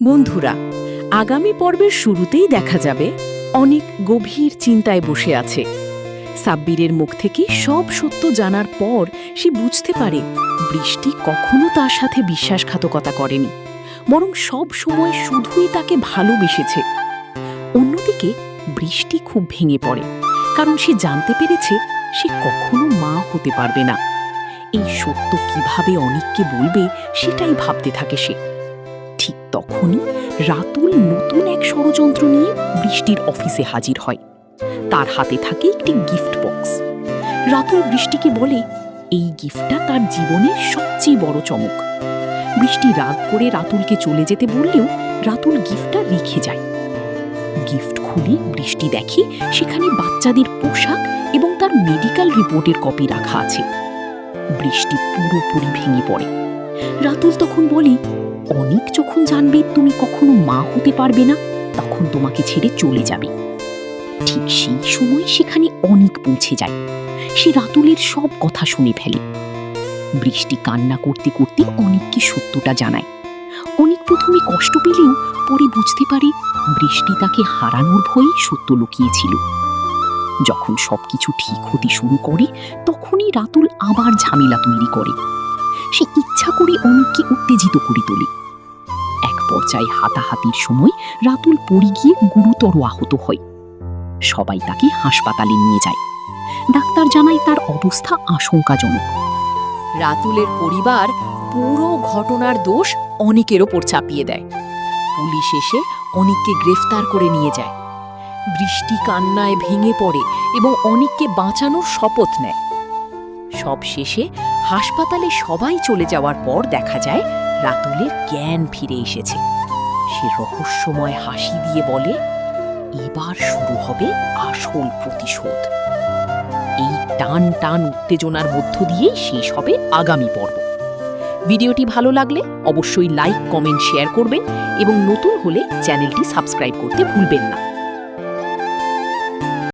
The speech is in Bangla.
বন্ধুরা, আগামী পর্বের শুরুতেই দেখা যাবে অনেক গভীর চিন্তায় বসে আছে। সাব্বিরের মুখ থেকে সব সত্য জানার পর সে বুঝতে পারে বৃষ্টি কখনো তার সাথে বিশ্বাসঘাতকতা করেনি, বরং সব সময় শুধুই তাকে ভালোবেসেছে। অন্যদিকে বৃষ্টি খুব ভেঙে পড়ে, কারণ সে জানতে পেরেছে সে কখনো মা হতে পারবে না। এই সত্য কিভাবে অনেককে বলবে সেটাই ভাবতে থাকে সে। ঠিক তখনই রাতুল নতুন এক ষড়যন্ত্র নিয়ে বৃষ্টির অফিসে হাজির হয়। তার হাতে থাকে একটি গিফট বক্স। রাতুল বৃষ্টিকে বলে এই গিফটটা তার জীবনের সবচেয়ে বড় চমক। বৃষ্টি রাগ করে রাতুলকে চলে যেতে বললেও রাতুল গিফটটা রেখে যায়। গিফট খুলে বৃষ্টি দেখে সেখানে বাচ্চাদের পোশাক এবং তার মেডিকেল রিপোর্টের কপি রাখা আছে। বৃষ্টি পুরোপুরি ভেঙে পড়ে। রাতুল তখন বলে, অনেক যখন জানবে তুমি কখনো মা হতে পারবে না, তখন তোমাকে ছেড়ে চলে যাবে। ঠিক সেই সময় সেখানে অনেক পৌঁছে যায়। সে রাতুলের সব কথা শুনে ফেলে। বৃষ্টি কান্না করতে করতে অনেককে সত্যটা জানায়। অনেক প্রথমে কষ্ট পেলেও পরে বুঝতে পারে বৃষ্টি তাকে হারানোর ভয়ে সত্য লুকিয়েছিল। যখন সবকিছু ঠিক হতে শুরু করে, তখনই রাতুল আবার ঝামেলা তৈরি করে। সে ইচ্ছা করে অনেককে উত্তেজিত করে তোলে। এক পর্যায়ে হাতাহাতির সময় রাতুল পড়ে গিয়ে গুরুতর আহত হয়। সবাই তাকে হাসপাতালে নিয়ে যায়। ডাক্তার জানায় তার অবস্থা আশঙ্কাজনক। রাতুলের পরিবার পুরো ঘটনার দোষ অনেকের ওপর চাপিয়ে দেয়। পুলিশ এসে অনেককে গ্রেফতার করে নিয়ে যায়। বৃষ্টি কান্নায় ভেঙে পড়ে এবং অনেককে বাঁচানোর শপথ নেয়। সব শেষে হাসপাতালে সবাই চলে যাওয়ার পর দেখা যায় রাতুলের জ্ঞান ফিরে এসেছে। সে রহস্যময় হাসি দিয়ে বলে, এবার শুরু হবে আসল প্রতিশোধ। এই টান টান উত্তেজনার মধ্য দিয়েই শেষ হবে আগামী পর্ব। ভিডিওটি ভালো লাগলে অবশ্যই লাইক, কমেন্ট, শেয়ার করবেন এবং নতুন হলে চ্যানেলটি সাবস্ক্রাইব করতে ভুলবেন না।